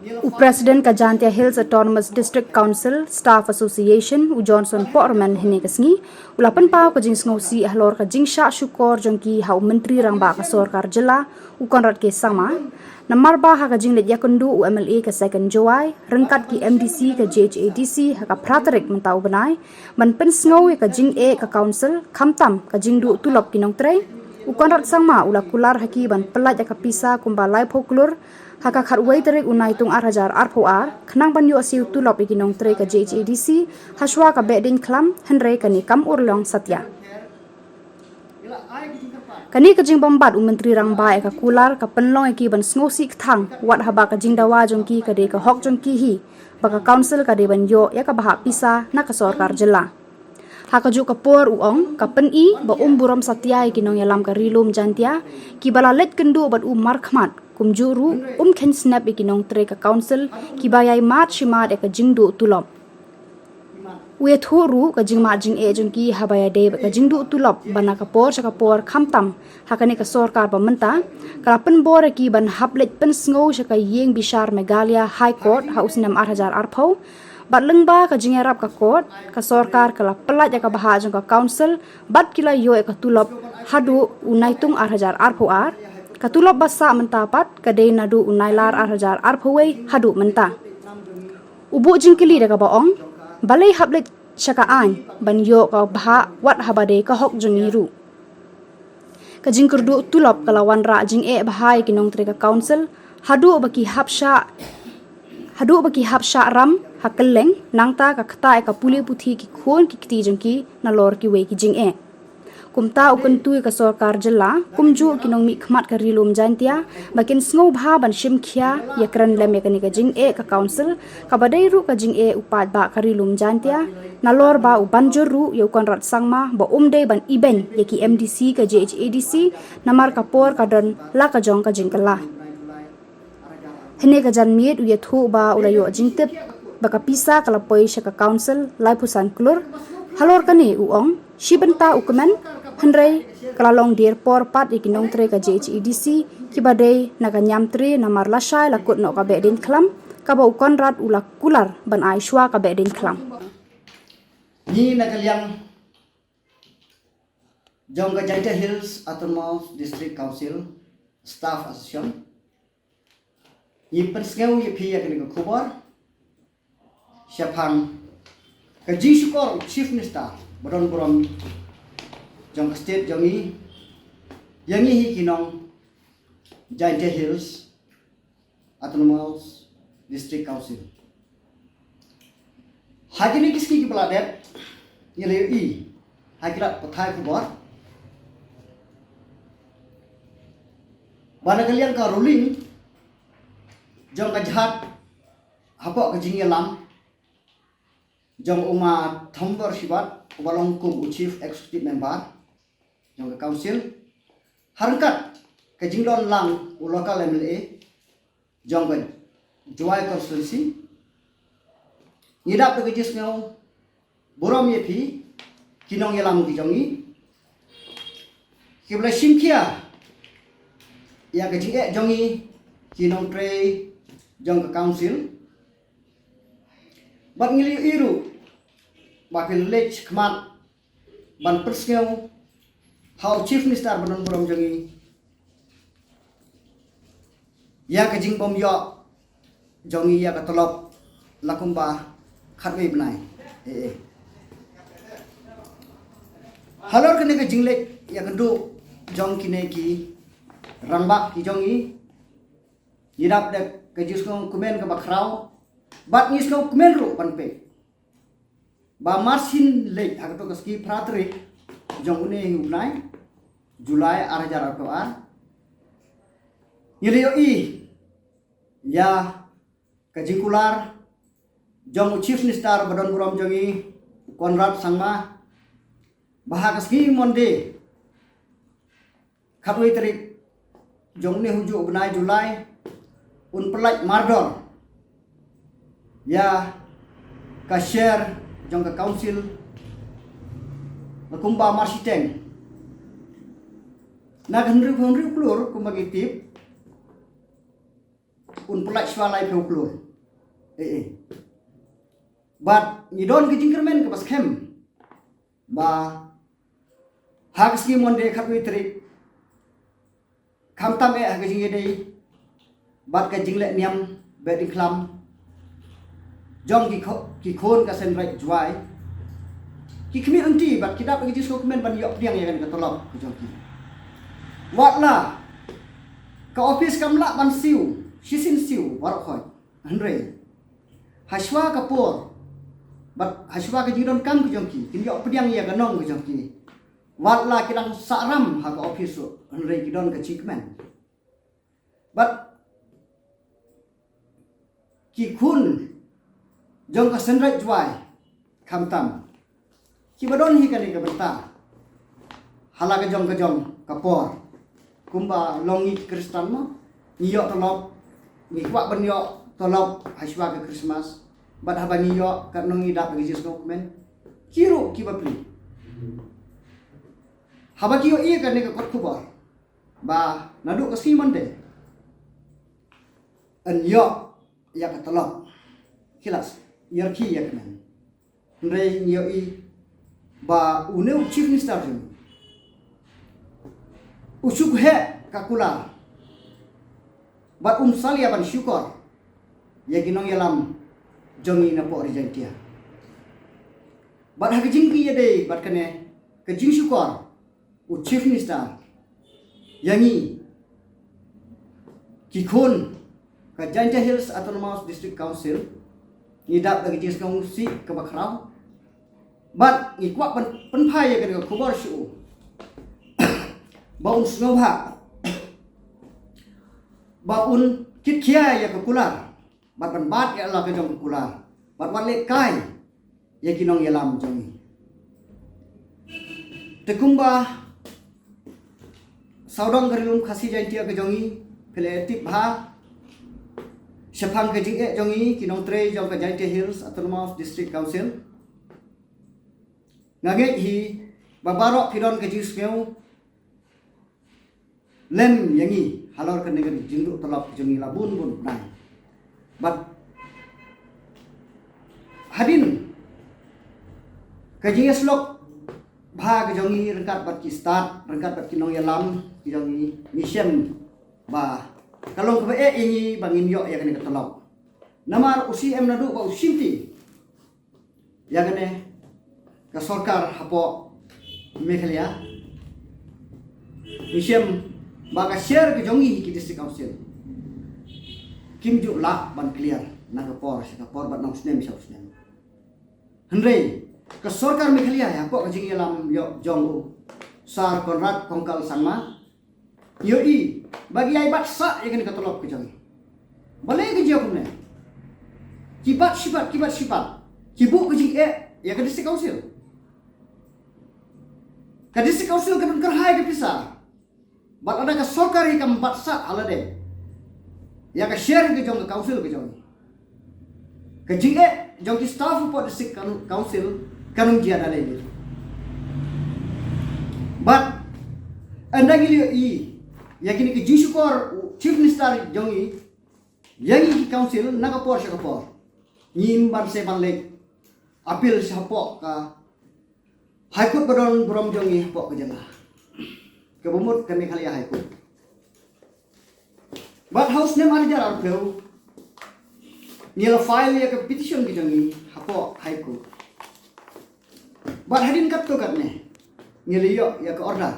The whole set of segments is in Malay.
President Kajantia Hills Autonomous District Council Staff Association Johnson Portman hini kasngi ulapan pau ka jing sngosi ahlor ka jing sha syukor jongki hau menteri rangba ka sorkar jela ukonrat ke sama namar ba ha ka jing let yakundu UMLA ka second July rengkat ki MDC ka JHADC ha ka praterik mentau benai man pen sngow ka jing ka council khamtam ka jing du tulop kinong tre ukonrat sangma ula kular haki ban pelaj ka pisa kumba lai phoklur haka khatwai tarik unai tung 8,000 RPR khnang ban yo asiu tulop ikinong tre ka JHADC haswa ka beding klam henre kani kam urlong satya kani ka jing bombat menteri rangba ka kular ka penlong ki ban sngosi thang wat haba ka jing dawa jongki ka de ka hok jongki hi baka council ka de ban yo ya ka baha pisa na ka sorkar jela haka ju ka por uong ka pen I ba buram satya ikinong yalam ka rilum jantia ki bala let kendu bat markhmat kumjuru ken snap ikinong tre ka council kibayay mat shimad ka jingdu tulop we thoru ka jingma jing jongki habaya de ka jingdu tulop bana ka por khamtam hakane ka sorkar pamenta kalapen bor ki ban hablet pen sngo shaka yeng bishar Meghalaya High Court hausnam 8,000 arpau batlengba ka jingerap ka court ka sorkar kala pelat ka baha jong ka council bat kila yo ka tulop hadu unaitung 8,000 arpau katulop basa mentapat kadai nadu unailar 8,000 arpawai hadu menta ubu jingkili daga baong balai hablet syaka an ban yo ka baha wat habade ka hok jungiru ka jingkurdu tulop kalawan ra jing bahai kinong tre ka council hadu baki hapsha ram hakeleng nangta ka khata ka puli puthi ki khon ki kti jongki nalor ki we ki jing kumta ukentu ka sorkar jela kumju kinong mi khmat ka rilum jantia bakin sngo bha ban shim khia yakran lem yakani ka jing ka council ka badai ru ka jing upat ba ka rilum jantia nalor ba u banjur ru yo konrat sangma ba umde ban iben yaki MDC ka JHADC namar ka por ka dan la ka jong ka jing kala hene ka jan miet u yathu ba ulayo jingtep baka pisa kala poi ka council lai pusan klur halor kani uong shibenta ukmen henrei kalalong dir por pat ikinong tre ka JHADC kibadei naga nyamtre namar lasai lakut no ka bedin klam ka ba konrad ulak kular ban ai shwa ka bedin klam ni nagaliang jong Kajantia Hills Autonomous District Council Staff Association ni persngeu ye phi yakni ka khobor syapang ka jisukor chief minister bodon borom jong state jongi yangi hi kinong Kajantia Hills Autonomous District Council hagini kiski ki peladet yele I hagirat pathai khobor bana kalian ka ruling jong ka jahat hapok ka jingelam jong uma thambor sibat ubalong kum chief executive member jong ka council harkat ka jinglon lang u local MLA jong ka Joy constituency nidap ka jis ngau borom ye phi kinong yelam ki jongi kibla simkia ya ka jinge jongi kinong tre jong ka council bat ngili iru bakil lech khmat ban persngeu how chief minister bonon borom jongi ya ka jing bom yo jongi ya ka tolop lakumba khatwei benai halor kene ka jingle ya kendu jong kine ki rangba ki jongi yirap de ka jiskong kumen ka bakrau bat niskong kumen ru panpe ba marsin le agto kaski pratri jong une hunai Julai 8,000 RPR yelio I ya kajikular jong chief minister bodon borom jongi konrad sangma baha kaski monde khatwei tarik jong ne huju benai Julai un pelaj mardor ya ka share jong ka council kumba marsiteng na ganri klur kumbagi tip pelak swalai peuklur. But ni don ke jingkermen ke pas kem. Ba hak ski monde khapui tri. Kham tam hak jing dei. Bat ka jingle niam be di klam. Jong ki khon ka sen rai juai. Ki khmi anti bat kidap ke jis dokumen ban yok diang ya kan ka tolok ke jong ki. Watla ka office kamla ban siu, shisin siu warok khoi. Hanre. Hashwa kapur. Bat hashwa ke jidon kam ke jongki kin yok pediang ya ganong ke jongki watla kidang saram ha ka office hanre kidon ke chikmen bat ki khun jong ka senrai juai khamtam ki badon hi kani ka benta hala ke jong kapor kumba longi kristan mo niyok tolop ni kwa ban yok tolop hashwa ke Christmas bat habani yo kat nongi dap ke jis dokumen kiro ki bapli habaki yo kan ne ka kot kubar ba nadu ka simon de an yo ya ka tolok kilas yerki ya kan ndre yo ba uneu chief minister jum usuk he ka kula bat sali aban syukur ya ginong yalam jongi na po rijantia bat ha jingki ya dei bat kane ke jing syukur u chief minister yangi ki khon ka Janja Hills Autonomous District Council ni dap lagi jing skong si ke bakrau bat ni kwak pen phai ya ke khobor shu baun snobha baun kit khia ya ke kular bat bat ya Allah ke jong kula bat le kai ya kinong yalam jongi tekumba saudong garilum khasi jantia ke jongi pele tip bha shapang ke jing jongi kinong tre jong ke Janja Hills Autonomous District Council ngage hi babaro pidon ke jing skeu lem yangi halor ke negar jingdu tolap jongi labun bun nai but hadin kajiya slok bha ke jongi rengkat bat ki start rengkat bat kinong yalam ki jongi mission ba kalong ke ini bangin yo ya kene ketolok namar usi em nadu ba usinti ya kene ka sarkar hapo Meghalaya mission ba ka share ke jongi ki district council kim ju la ban clear na ka por bat nong snem sa snem henre ka sarkar Meghalaya ya ko jing yalam yo jong sar konrad kongkal sama yo bagi ai bat sa ya kan katolok ke jong bale ke jong ne kibat sipat kibu ke jing ya ka district council kan kerhai ke pisah bat ada ka sarkar ikam bat sa alade ya ka share ke jong council ke jong ke jing jong ki staff po district council kanung dia dale ni but anda gili ya kini ke jing syukur chief minister jong yang ki council nakapor siya kapor nyimban se banlek apil siya po ka high court badon brom jong po ke jala ke bumut kan Meghalaya high court but house name ali jar arpeu nila file ya ke petition ke jongi hapo high court but hadin kat to kat ne nili yo ya ke order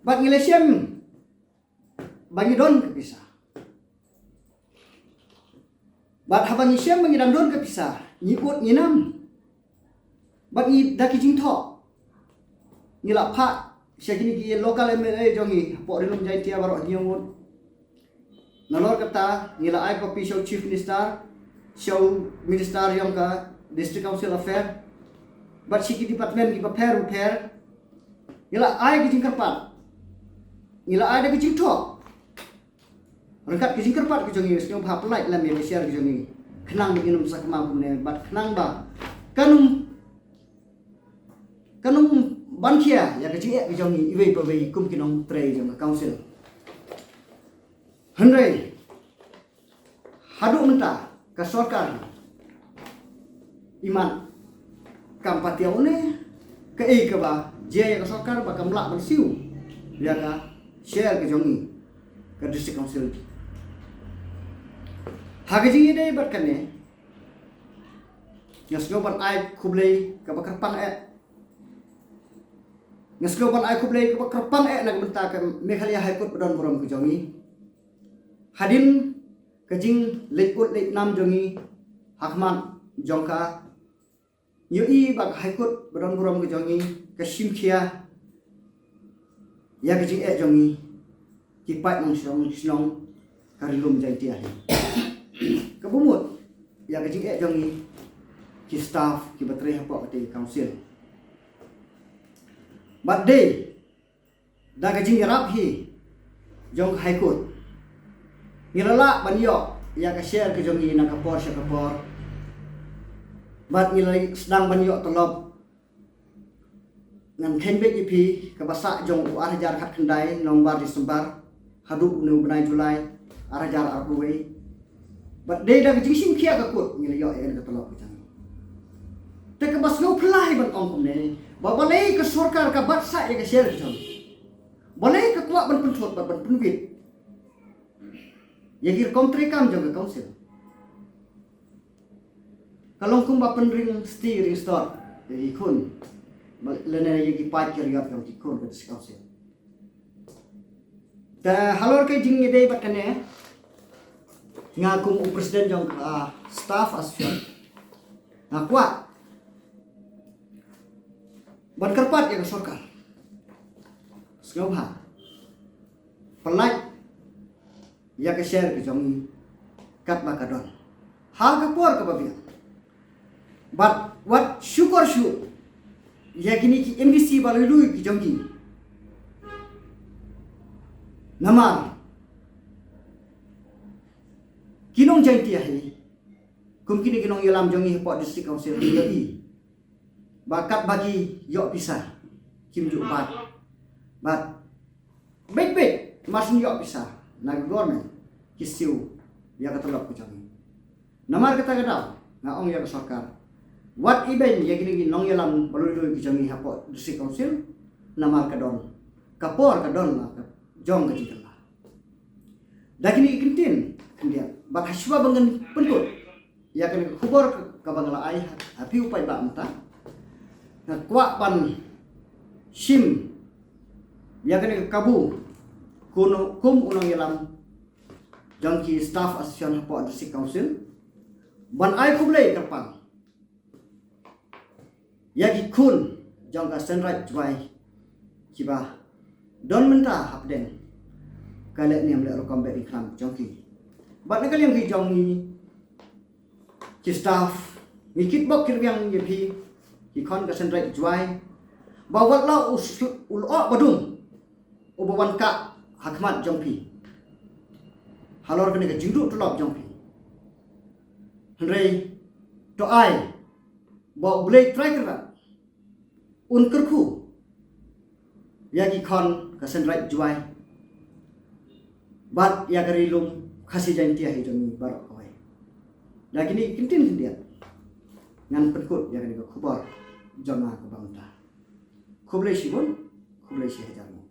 but nile siem bagi don ke pisah but habang siem bagi don ke pisah nyiput nyinam but ni daki jing tho nila pha Syakini ki local MLA jongi po rilum jai tia baro nyomut nalor kata nila ai kopi show chief minister show minister yang ka district council affair but siki department ki paper nila ai ki jingkarpat nila ai da ki jingtho rekat ki jingkarpat ki jongi snyong pha pelai lam ya share ki jongi khnang minum sakma bune but khnang ba kanum bankia ya ke jinge jongi iwe pe kum kinong tre jong council Henry haduk mentah ke sorkar iman kampatiau ne ke ba je ke sorkar ba kamla bersiu ya ka share ke jongi ke district council hagaji ide berkane ngasgoban ai kublei ke bakarpang ngasgoban ai kublei ke bakarpang nak mentah ke Meghalaya High Court bedon borom ke jongi hadin kajing lekut lek nam jongi hakman jongka yui bak haikut beron borom ke jongi kasim khia ya kajing jongi kipat nong snong karilum jai tia kabumut ya kajing jongi ki staff ki batre hapok te council but day da kajing yarap hi jong haikut ngilala banyo ya ka share ke jongi na kapor sya kapor bat ngilai sedang banyo tolop ngan kenbe ipi ka basa jong arajar khat khandai nombar Disember hadu nu benai Julai arajar arbuwe bat de da jisim khia ka kut ngilyo en ka tolop jang te ka bas no phlai ban ong ne ba balai ka sarkar ka batsa ya ka share ke jong balai ka kwa ban punthot ban punwit yagir kontrekam jaga council kalong kum ba penring sti restore yagi kun lene yagi pat kiriat kam tikun ke council ta halor ke jing ide bakane ngakum presiden jong staff asfian ngakwa ban kerpat ya sarkar skobha pelaj ya ke share ke jongi kat bakadon ha ka por ka babia but what syukur ya kini ki MDC balului ki jongi namar kinong janti ahi kum kini kinong yalam jongi hepok district council yoi bakat bagi yok pisah kim juk but baik masin yok pisah nag government kisiu ya katolak ku jami namar kata gadau ngaong ya sarkar what even ya gini nong yalam balului ku jami hapo district council namar kadon kapor kadon jong kajikala dagini ikintin kendia bat haswa bangen pentut ya kini khubor ka bangla ai api upai ba mta na kwa pan sim ya kini kabu kuno kum unang yalam jangki staff association hapo district council ban ai kublai kapang yagi kun jangka sunrise jwai kiba don menta hapden kale ni amle rokam be ikram jangki bat nakal yang ki jangi ki staff ngikit bok kirbyang yepi ki kon ka sunrise jwai bawat la ulo badung ubawan ka hakmat jongpi halor kene ka jingdu tulop jongpi hendrei to ai bo blade tracker un kerku yagi kon ka senrai juai bat ya karilum khasi janti ahi jong barok koi lagi ni kintin dia ngan penkut ya kene ka khubar jona ka bangta khublai sibun khublai si hajarmu